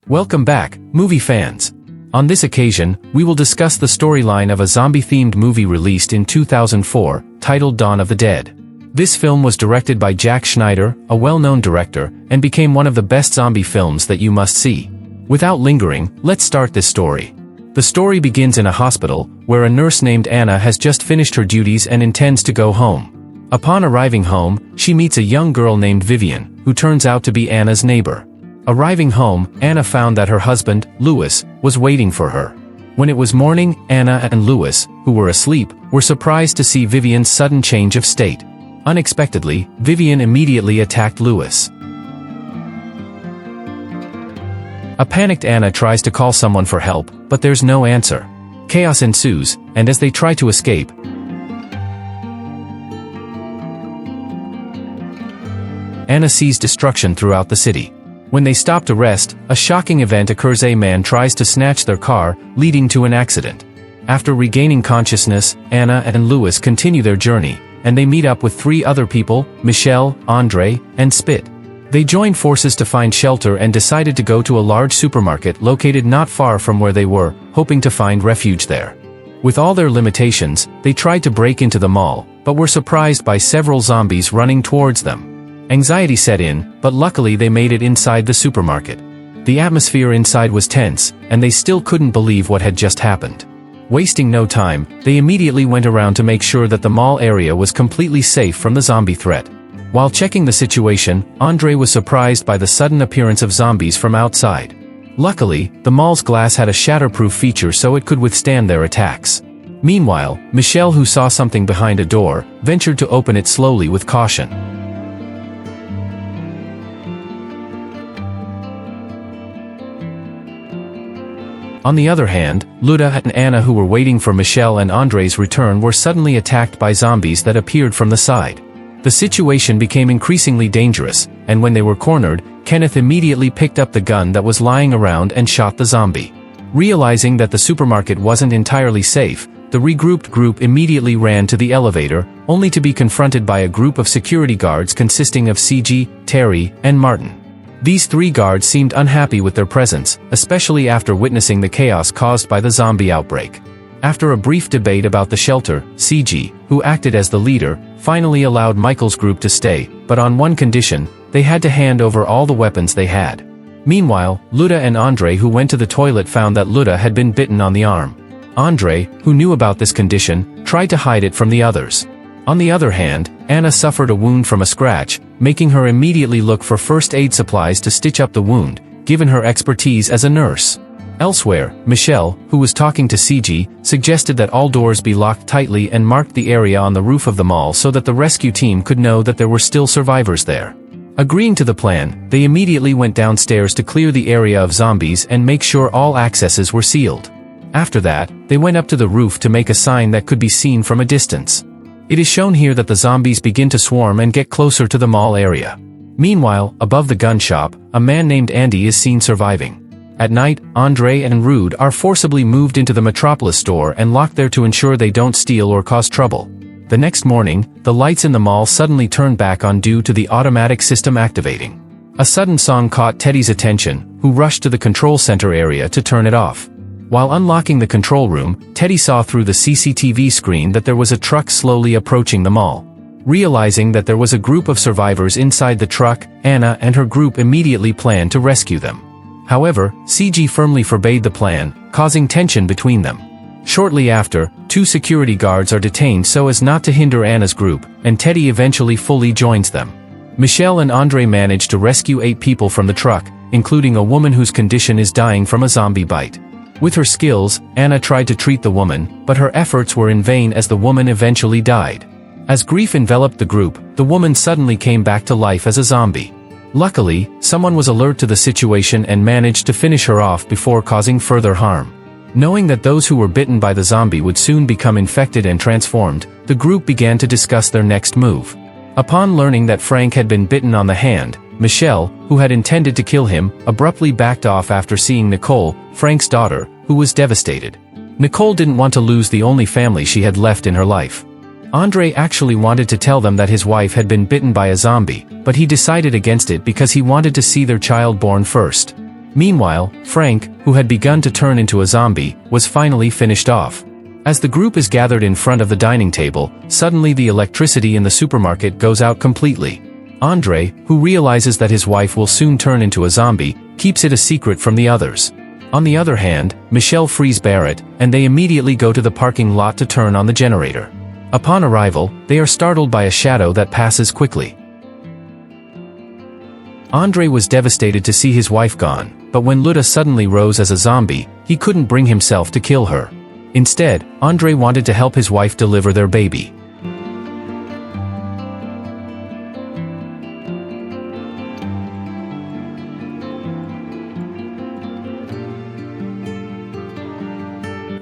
Welcome back, movie fans. On this occasion, we will discuss the storyline of a zombie-themed movie released in 2004, titled Dawn of the Dead. This film was directed by Jack Schneider, a well-known director, and became one of the best zombie films that you must see. Without lingering, let's start this story. The story begins in a hospital, where a nurse named Anna has just finished her duties and intends to go home. Upon arriving home, she meets a young girl named Vivian, who turns out to be Anna's neighbor. Arriving home, Anna found that her husband, Louis, was waiting for her. When it was morning, Anna and Louis, who were asleep, were surprised to see Vivian's sudden change of state. Unexpectedly, Vivian immediately attacked Louis. A panicked Anna tries to call someone for help, but there's no answer. Chaos ensues, and as they try to escape, Anna sees destruction throughout the city. When they stop to rest, a shocking event occurs. A man tries to snatch their car, leading to an accident. After regaining consciousness, Anna and Louis continue their journey, and they meet up with three other people, Michelle, Andre, and Spit. They join forces to find shelter and decided to go to a large supermarket located not far from where they were, hoping to find refuge there. With all their limitations, they tried to break into the mall, but were surprised by several zombies running towards them. Anxiety set in, but luckily they made it inside the supermarket. The atmosphere inside was tense, and they still couldn't believe what had just happened. Wasting no time, they immediately went around to make sure that the mall area was completely safe from the zombie threat. While checking the situation, Andre was surprised by the sudden appearance of zombies from outside. Luckily, the mall's glass had a shatterproof feature so it could withstand their attacks. Meanwhile, Michelle, who saw something behind a door, ventured to open it slowly with caution. On the other hand, Luda and Anna, who were waiting for Michelle and Andre's return, were suddenly attacked by zombies that appeared from the side. The situation became increasingly dangerous, and when they were cornered, Kenneth immediately picked up the gun that was lying around and shot the zombie. Realizing that the supermarket wasn't entirely safe, the regrouped group immediately ran to the elevator, only to be confronted by a group of security guards consisting of CG, Terry, and Martin. These three guards seemed unhappy with their presence, especially after witnessing the chaos caused by the zombie outbreak. After a brief debate about the shelter, CG, who acted as the leader, finally allowed Michael's group to stay, but on one condition: they had to hand over all the weapons they had. Meanwhile, Luda and Andre, who went to the toilet, found that Luda had been bitten on the arm. Andre, who knew about this condition, tried to hide it from the others. On the other hand, Anna suffered a wound from a scratch, making her immediately look for first aid supplies to stitch up the wound, given her expertise as a nurse. Elsewhere, Michelle, who was talking to CG, suggested that all doors be locked tightly and marked the area on the roof of the mall so that the rescue team could know that there were still survivors there. Agreeing to the plan, they immediately went downstairs to clear the area of zombies and make sure all accesses were sealed. After that, they went up to the roof to make a sign that could be seen from a distance. It is shown here that the zombies begin to swarm and get closer to the mall area. Meanwhile, above the gun shop, a man named Andy is seen surviving. At night, Andre and Rude are forcibly moved into the Metropolis store and locked there to ensure they don't steal or cause trouble. The next morning, the lights in the mall suddenly turn back on due to the automatic system activating. A sudden song caught Teddy's attention, who rushed to the control center area to turn it off. While unlocking the control room, Teddy saw through the CCTV screen that there was a truck slowly approaching the mall. Realizing that there was a group of survivors inside the truck, Anna and her group immediately planned to rescue them. However, CG firmly forbade the plan, causing tension between them. Shortly after, two security guards are detained so as not to hinder Anna's group, and Teddy eventually fully joins them. Michelle and Andre manage to rescue 8 people from the truck, including a woman whose condition is dying from a zombie bite. With her skills, Anna tried to treat the woman, but her efforts were in vain as the woman eventually died. As grief enveloped the group, the woman suddenly came back to life as a zombie. Luckily, someone was alert to the situation and managed to finish her off before causing further harm. Knowing that those who were bitten by the zombie would soon become infected and transformed, the group began to discuss their next move. Upon learning that Frank had been bitten on the hand, Michelle, who had intended to kill him, abruptly backed off after seeing Nicole, Frank's daughter, who was devastated. Nicole didn't want to lose the only family she had left in her life. Andre actually wanted to tell them that his wife had been bitten by a zombie, but he decided against it because he wanted to see their child born first. Meanwhile, Frank, who had begun to turn into a zombie, was finally finished off. As the group is gathered in front of the dining table, suddenly the electricity in the supermarket goes out completely. Andre, who realizes that his wife will soon turn into a zombie, keeps it a secret from the others. On the other hand, Michelle frees Barrett, and they immediately go to the parking lot to turn on the generator. Upon arrival, they are startled by a shadow that passes quickly. Andre was devastated to see his wife gone, but when Luda suddenly rose as a zombie, he couldn't bring himself to kill her. Instead, Andre wanted to help his wife deliver their baby.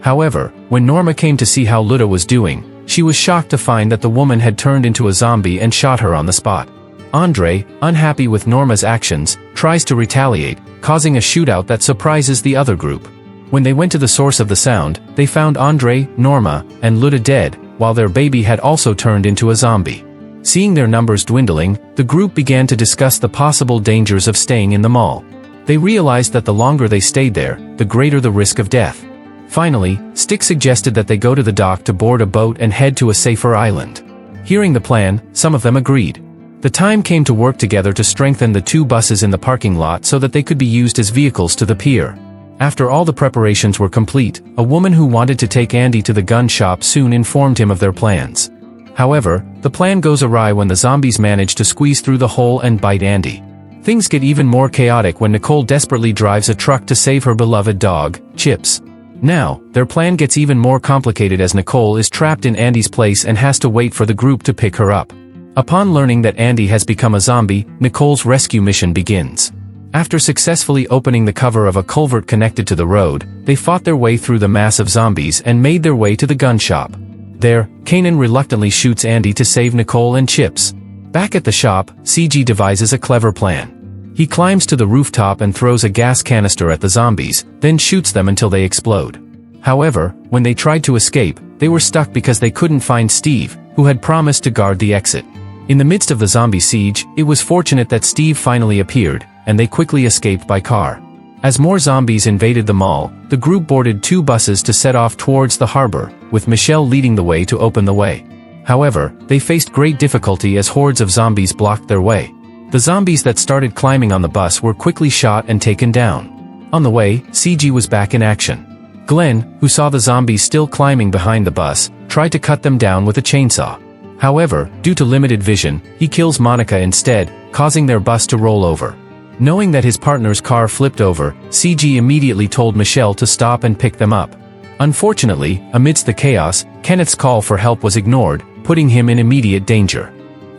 However, when Norma came to see how Luda was doing, she was shocked to find that the woman had turned into a zombie and shot her on the spot. Andre, unhappy with Norma's actions, tries to retaliate, causing a shootout that surprises the other group. When they went to the source of the sound, they found Andre, Norma, and Luda dead, while their baby had also turned into a zombie. Seeing their numbers dwindling, the group began to discuss the possible dangers of staying in the mall. They realized that the longer they stayed there, the greater the risk of death. Finally, Stick suggested that they go to the dock to board a boat and head to a safer island. Hearing the plan, some of them agreed. The time came to work together to strengthen the two buses in the parking lot so that they could be used as vehicles to the pier. After all the preparations were complete, a woman who wanted to take Andy to the gun shop soon informed him of their plans. However, the plan goes awry when the zombies manage to squeeze through the hole and bite Andy. Things get even more chaotic when Nicole desperately drives a truck to save her beloved dog, Chips. Now, their plan gets even more complicated as Nicole is trapped in Andy's place and has to wait for the group to pick her up. Upon learning that Andy has become a zombie, Nicole's rescue mission begins. After successfully opening the cover of a culvert connected to the road, they fought their way through the mass of zombies and made their way to the gun shop. There, Kanan reluctantly shoots Andy to save Nicole and Chips. Back at the shop, CG devises a clever plan. He climbs to the rooftop and throws a gas canister at the zombies, then shoots them until they explode. However, when they tried to escape, they were stuck because they couldn't find Steve, who had promised to guard the exit. In the midst of the zombie siege, it was fortunate that Steve finally appeared, and they quickly escaped by car. As more zombies invaded the mall, the group boarded two buses to set off towards the harbor, with Michelle leading the way to open the way. However, they faced great difficulty as hordes of zombies blocked their way. The zombies that started climbing on the bus were quickly shot and taken down. On the way, CG was back in action. Glenn, who saw the zombies still climbing behind the bus, tried to cut them down with a chainsaw. However, due to limited vision, he kills Monica instead, causing their bus to roll over. Knowing that his partner's car flipped over, CG immediately told Michelle to stop and pick them up. Unfortunately, amidst the chaos, Kenneth's call for help was ignored, putting him in immediate danger.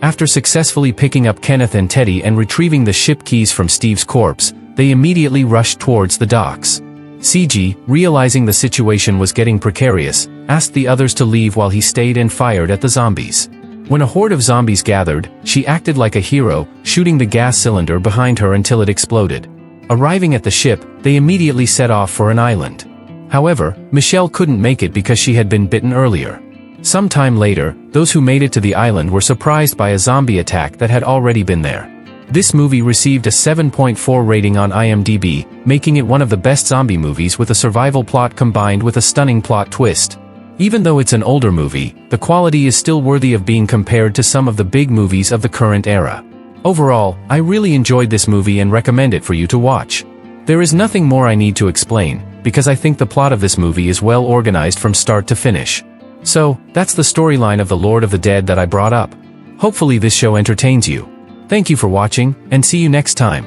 After successfully picking up Kenneth and Teddy and retrieving the ship keys from Steve's corpse, they immediately rushed towards the docks. CG, realizing the situation was getting precarious, asked the others to leave while he stayed and fired at the zombies. When a horde of zombies gathered, she acted like a hero, shooting the gas cylinder behind her until it exploded. Arriving at the ship, they immediately set off for an island. However, Michelle couldn't make it because she had been bitten earlier. Sometime later, those who made it to the island were surprised by a zombie attack that had already been there. This movie received a 7.4 rating on IMDb, making it one of the best zombie movies with a survival plot combined with a stunning plot twist. Even though it's an older movie, the quality is still worthy of being compared to some of the big movies of the current era. Overall, I really enjoyed this movie and recommend it for you to watch. There is nothing more I need to explain, because I think the plot of this movie is well organized from start to finish. So, that's the storyline of The Lord of the Dead that I brought up. Hopefully this show entertains you. Thank you for watching, and see you next time.